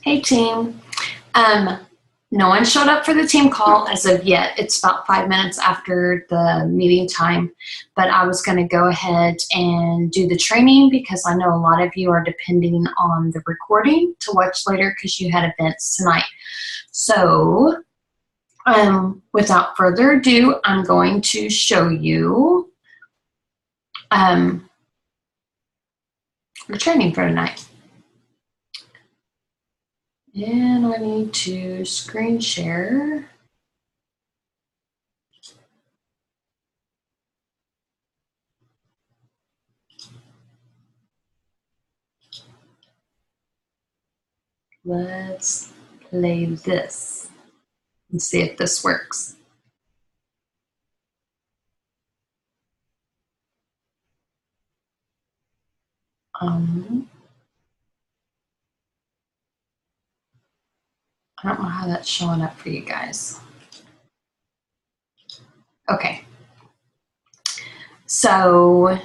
Hey team. Um, no one showed up for the team call as of yet. It's about 5 minutes after the meeting time, but I was going to go ahead and do the training because I know a lot of you are depending on the recording to watch later because you had events tonight. So without further ado, I'm going to show you the training for tonight. And I need to screen share. Let's play this and see if this works. I don't know how that's showing up for you guys. Okay. So,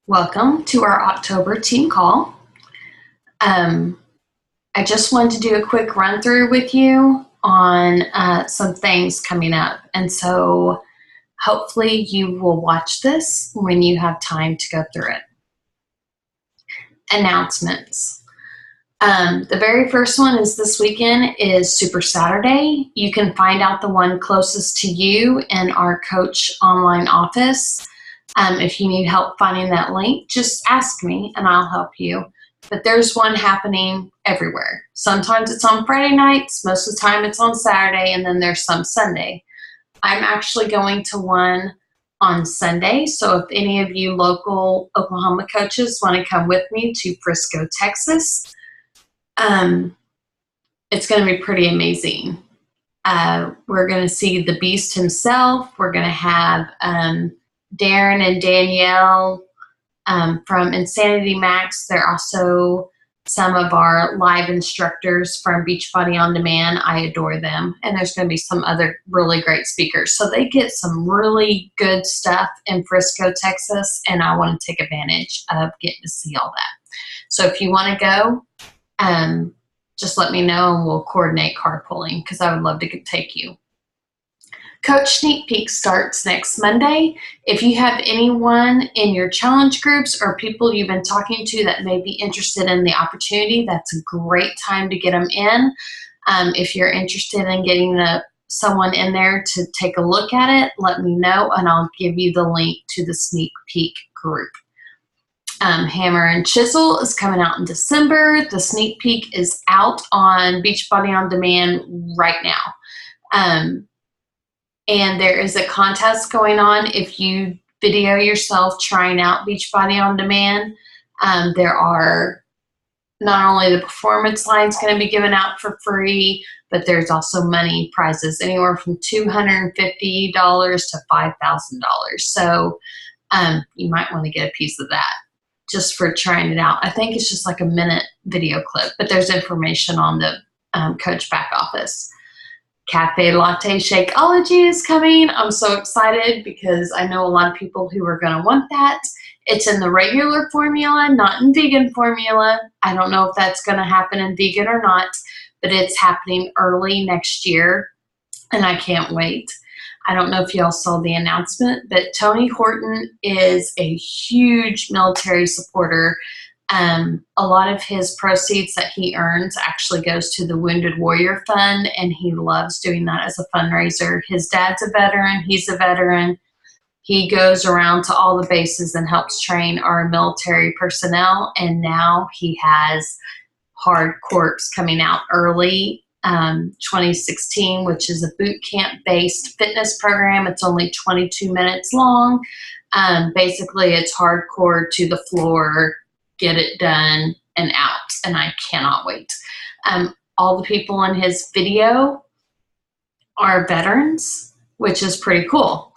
welcome to our October team call. I just wanted to do a quick run through with you on some things coming up. And so, hopefully you will watch this when you have time to go through it. Announcements. The very first one is this weekend is Super Saturday. You can find out the one closest to you in our coach online office. If you need help finding that link, just ask me and I'll help you. But there's one happening everywhere. Sometimes it's on Friday nights, most of the time it's on Saturday, and then there's some Sunday. I'm actually going to one on Sunday, so if any of you local Oklahoma coaches want to come with me to Frisco, Texas, it's going to be pretty amazing. We're going to see the Beast himself. We're going to have Darren and Danielle from Insanity Max. They're also some of our live instructors from Beachbody On Demand. I adore them. And there's going to be some other really great speakers. So they get some really good stuff in Frisco, Texas, and I want to take advantage of getting to see all that. So if you want to go, just let me know and we'll coordinate carpooling because I would love to take you. Coach Sneak Peek starts next Monday. If you have anyone in your challenge groups or people you've been talking to that may be interested in the opportunity, that's a great time to get them in. If you're interested in getting someone in there to take a look at it, let me know and I'll give you the link to the Sneak Peek group. Hammer and Chisel is coming out in December. The sneak peek is out on Beachbody On Demand right now. And there is a contest going on. If you video yourself trying out Beachbody On Demand, there are not only the performance lines going to be given out for free, but there's also money prizes anywhere from $250 to $5,000. So you might want to get a piece of that just for trying it out. I think it's just like a minute video clip, but there's information on the coach back office. Cafe Latte Shakeology is coming. I'm so excited because I know a lot of people who are going to want that. It's in the regular formula, not in vegan formula. I don't know if that's going to happen in vegan or not, but it's happening early next year, and I can't wait. I don't know if y'all saw the announcement, but Tony Horton is a huge military supporter. A lot of his proceeds that he earns actually goes to the Wounded Warrior Fund, and he loves doing that as a fundraiser. His dad's a veteran. He's a veteran. He goes around to all the bases and helps train our military personnel, and now he has Hard Corps coming out early. 2016, which is a boot camp based fitness program. It's only 22 minutes long. Basically, it's hardcore to the floor, get it done and out. And I cannot wait. All the people in his video are veterans, which is pretty cool.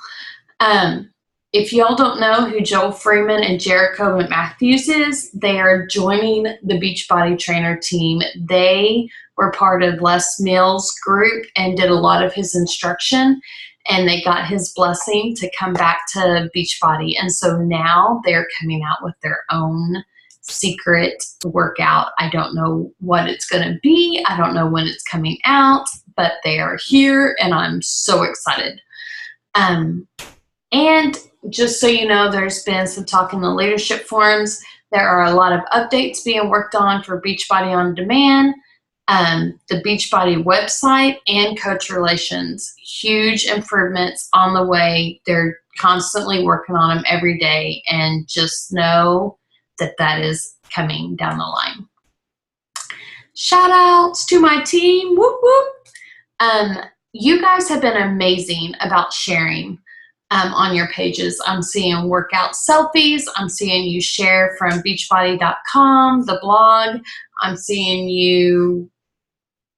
If y'all don't know who Joel Freeman and Jericho McMatthews is, they are joining the Beachbody Trainer team. They were part of Les Mills' group and did a lot of his instruction, and they got his blessing to come back to Beachbody. And so now they're coming out with their own secret workout. I don't know what it's going to be. I don't know when it's coming out, but they are here and I'm so excited. And just so you know, there's been some talk in the leadership forums. There are a lot of updates being worked on for Beachbody On Demand, the Beachbody website, and Coach Relations. Huge improvements on the way. They're constantly working on them every day, and just know that that is coming down the line. Shout outs to my team. Whoop, whoop. You guys have been amazing about sharing on your pages. I'm seeing workout selfies. I'm seeing you share from beachbody.com, the blog. I'm seeing you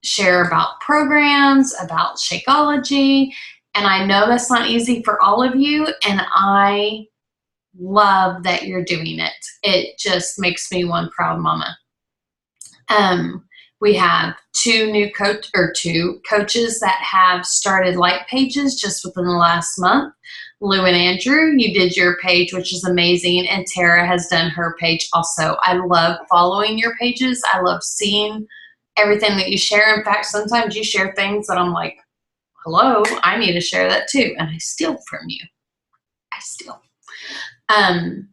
share about programs, about Shakeology. And I know that's not easy for all of you, and I love that you're doing it. It just makes me one proud mama. We have two coaches that have started like pages just within the last month. Lou and Andrew, you did your page, which is amazing, and Tara has done her page also. I love following your pages. I love seeing everything that you share. In fact, sometimes you share things that I'm like, hello, I need to share that too, and I steal from you. I steal. And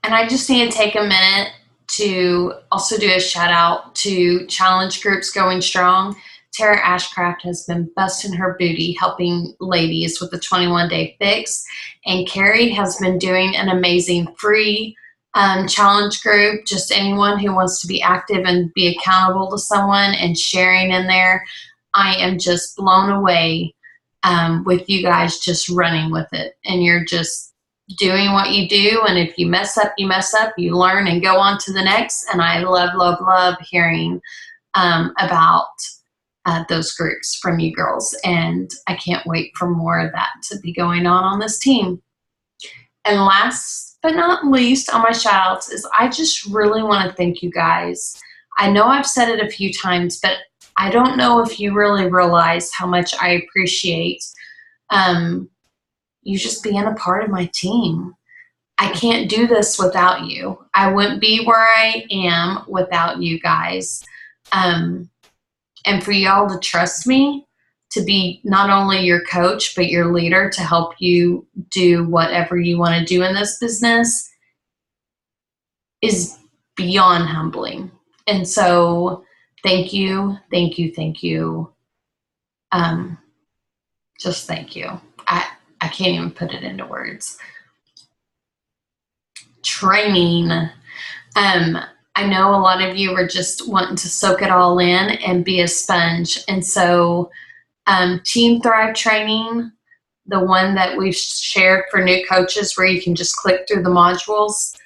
I just need to take a minute to also do a shout out to challenge groups going strong. Tara Ashcraft has been busting her booty helping ladies with the 21-day fix, and Carrie has been doing an amazing free challenge group. Just anyone who wants to be active and be accountable to someone and sharing in there. I am just blown away with you guys just running with it, and you're just doing what you do, and if you mess up, you mess up, you learn and go on to the next. And I love, love, love hearing about those groups from you girls, and I can't wait for more of that to be going on this team. And last but not least on my shout outs is I just really want to thank you guys. I know I've said it a few times, but I don't know if you really realize how much I appreciate you just being a part of my team. I can't do this without you. I wouldn't be where I am without you guys. And for y'all to trust me to be not only your coach, but your leader to help you do whatever you want to do in this business is beyond humbling. And so thank you, thank you, thank you. Just thank you. I can't even put it into words. Training. I know a lot of you are just wanting to soak it all in and be a sponge. And so Team Thrive Training, the one that we've shared for new coaches where you can just click through the modules,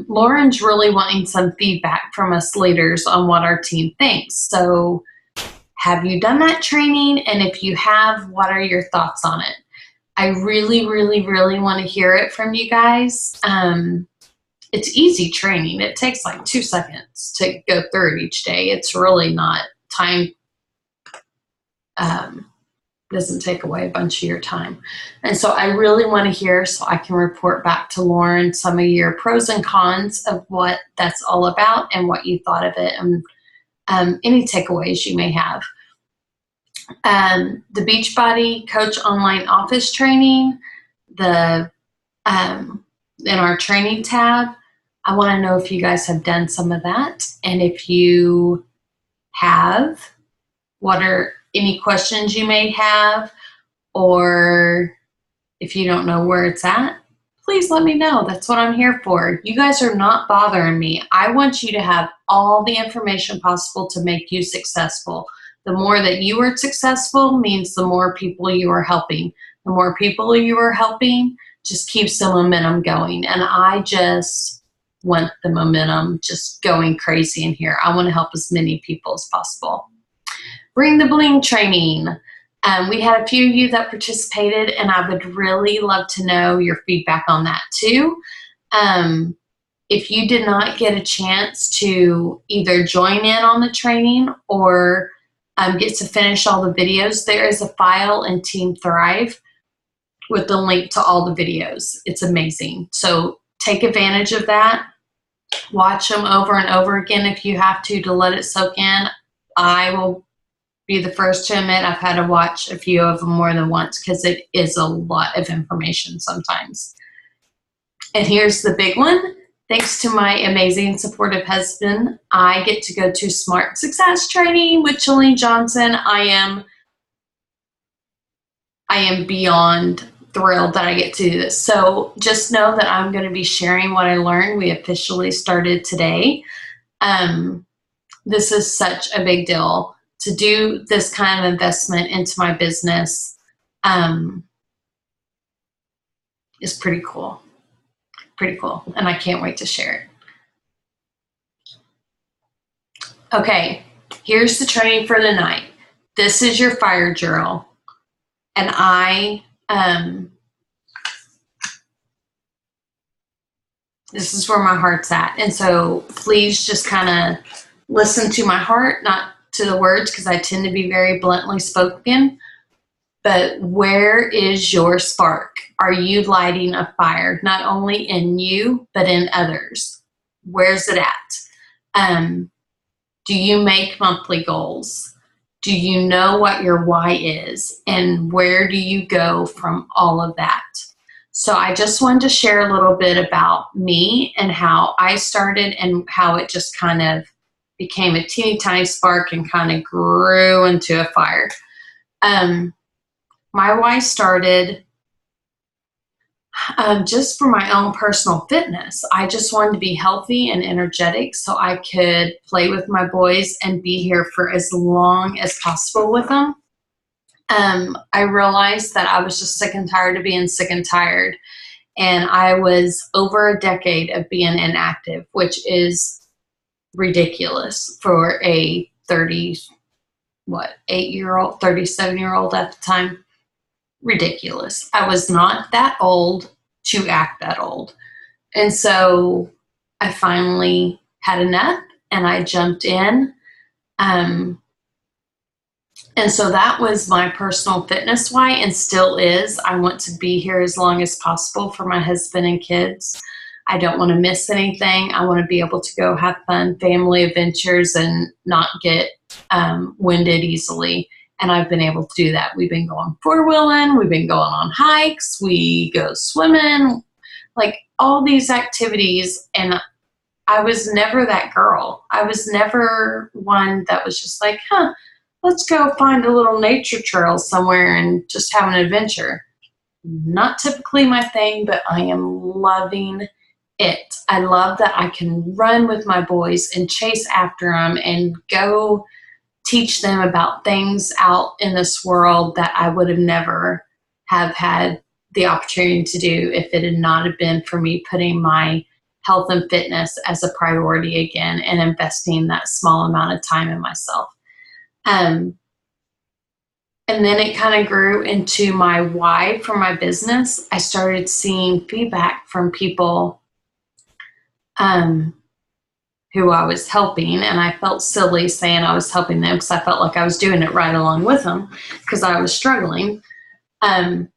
Lauren's really wanting some feedback from us leaders on what our team thinks. So have you done that training? And if you have, what are your thoughts on it? I really, really, really want to hear it from you guys. It's easy training. It takes like 2 seconds to go through it each day. It's really not time, doesn't take away a bunch of your time. And so I really want to hear so I can report back to Lauren some of your pros and cons of what that's all about and what you thought of it, and any takeaways you may have. The Beachbody Coach Online Office Training, in our training tab, I want to know if you guys have done some of that. And if you have, what are any questions you may have, or if you don't know where it's at, please let me know. That's what I'm here for. You guys are not bothering me. I want you to have all the information possible to make you successful. The more that you are successful means the more people you are helping. The more people you are helping just keeps the momentum going. And I just want the momentum just going crazy in here. I want to help as many people as possible. Bring the Bling training. We had a few of you that participated, and I would really love to know your feedback on that too. If you did not get a chance to either join in on the training or get to finish all the videos, there is a file in Team Thrive with the link to all the videos. It's amazing. So take advantage of that. Watch them over and over again if you have to let it soak in. I will be the first to admit I've had to watch a few of them more than once because it is a lot of information sometimes. And here's the big one. Thanks to my amazing supportive husband, I get to go to Smart Success Training with Chalene Johnson. I am beyond thrilled that I get to do this. So just know that I'm going to be sharing what I learned. We officially started today. This is such a big deal to do this kind of investment into my business. Is pretty cool. Pretty cool. And I can't wait to share it. Okay, here's the training for the night. This is your fire drill. And this is where my heart's at. And so please just kind of listen to my heart, not to the words, because I tend to be very bluntly spoken. But where is your spark? Are you lighting a fire, not only in you, but in others? Where's it at? Do you make monthly goals? Do you know what your why is? And where do you go from all of that? So I just wanted to share a little bit about me and how I started and how it just kind of became a teeny tiny spark and kind of grew into a fire. My why started just for my own personal fitness. I just wanted to be healthy and energetic so I could play with my boys and be here for as long as possible with them. I realized that I was just sick and tired of being sick and tired. And I was over a decade of being inactive, which is ridiculous for a 8-year-old, 37-year-old at the time. Ridiculous. I was not that old to act that old. And so I finally had enough and I jumped in. And so that was my personal fitness why, and still is. I want to be here as long as possible for my husband and kids. I don't want to miss anything. I want to be able to go have fun family adventures and not get winded easily. And I've been able to do that. We've been going four-wheeling. We've been going on hikes. We go swimming, like all these activities. And I was never that girl. I was never one that was just like, let's go find a little nature trail somewhere and just have an adventure. Not typically my thing, but I am loving it. I love that I can run with my boys and chase after them and go teach them about things out in this world that I would have never have had the opportunity to do if it had not have been for me putting my health and fitness as a priority again and investing that small amount of time in myself. And then it kind of grew into my why for my business. I started seeing feedback from people who I was helping, and I felt silly saying I was helping them because I felt like I was doing it right along with them because I was struggling. And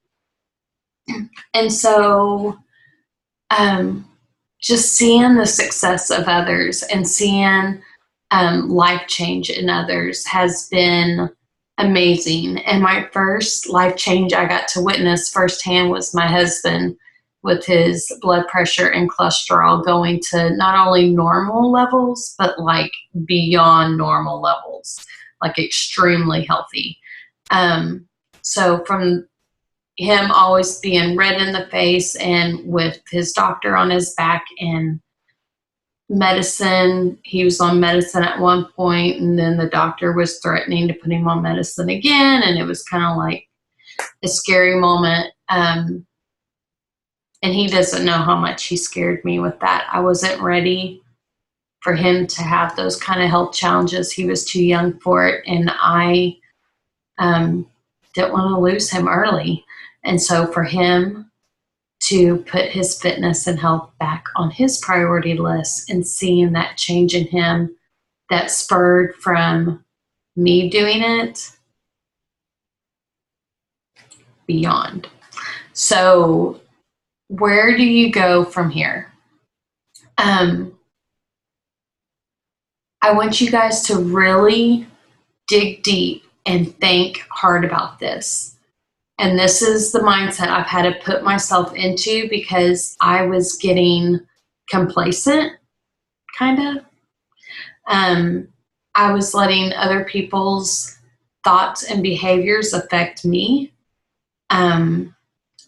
so just seeing the success of others and seeing life change in others has been amazing. And my first life change I got to witness firsthand was my husband with his blood pressure and cholesterol going to not only normal levels, but like beyond normal levels, like extremely healthy. So from him always being red in the face and with his doctor on his back and medicine, he was on medicine at one point, and then the doctor was threatening to put him on medicine again, and it was kind of like a scary moment. And he doesn't know how much he scared me with that. I wasn't ready for him to have those kind of health challenges. He was too young for it, and I didn't want to lose him early. And so for him to put his fitness and health back on his priority list and seeing that change in him that spurred from me doing it, beyond. So where do you go from here? I want you guys to really dig deep and think hard about this. And this is the mindset I've had to put myself into because I was getting complacent, kind of. I was letting other people's thoughts and behaviors affect me, and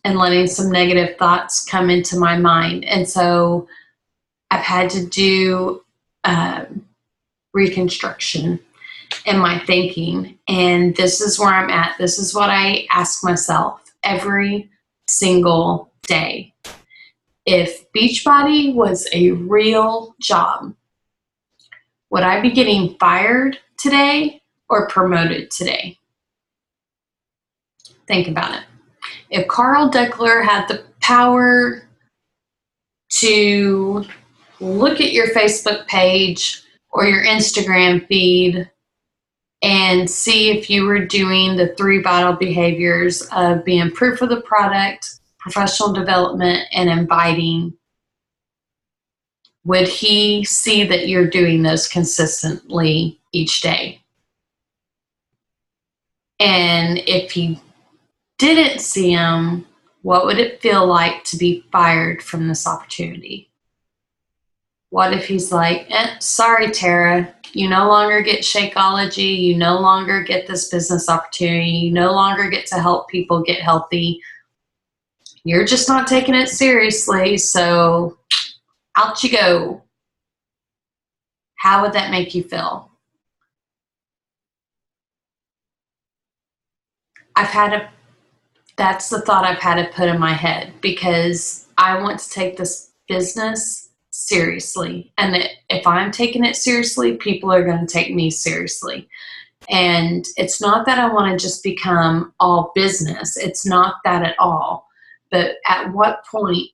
letting some negative thoughts come into my mind. And so I've had to do reconstruction in my thinking. And this is where I'm at. This is what I ask myself every single day. If Beachbody was a real job, would I be getting fired today or promoted today? Think about it. If Carl Deckler had the power to look at your Facebook page or your Instagram feed and see if you were doing the 3 vital behaviors of being proof of the product, professional development, and inviting, would he see that you're doing those consistently each day? And if he didn't see them, what would it feel like to be fired from this opportunity? What if he's like, sorry, Tara, you no longer get Shakeology, you no longer get this business opportunity, you no longer get to help people get healthy. You're just not taking it seriously, so out you go. How would that make you feel? That's the thought I've had to put in my head because I want to take this business seriously. And if I'm taking it seriously, people are going to take me seriously. And it's not that I want to just become all business. It's not that at all. But at what point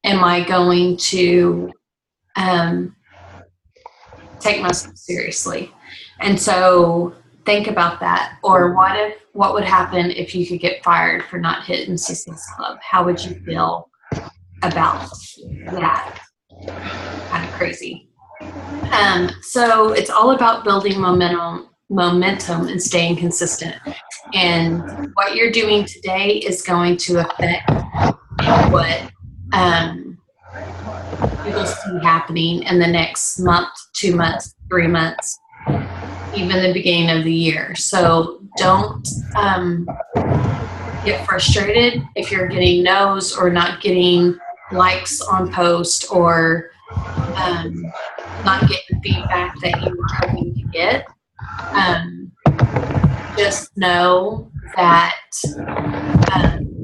am I going to take myself seriously? And so think about that. Or what would happen if you could get fired for not hitting Sissy's Club? How would you feel about that? Kind of crazy. So it's all about building momentum and staying consistent. And what you're doing today is going to affect what you'll see happening in the next month, 2 months, 3 months, even the beginning of the year. So don't get frustrated if you're getting no's or not getting likes on posts or not getting feedback that you were hoping to get. Just know that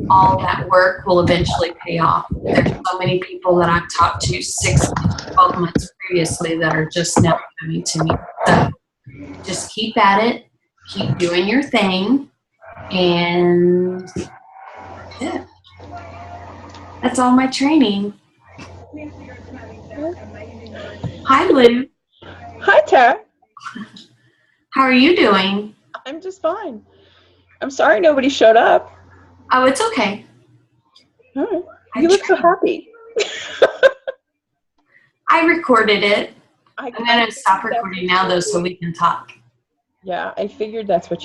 all that work will eventually pay off. There's so many people that I've talked to 6 to 12 months previously that are just now coming to me. So just keep at it, keep doing your thing, and yeah, that's all my training. Hi, Lou. Hi, Tara. How are you doing? I'm just fine. I'm sorry nobody showed up. Oh, it's okay. All right. You look so happy. I recorded it. I'm going to stop recording now, though, so we can talk. Yeah, I figured that's what you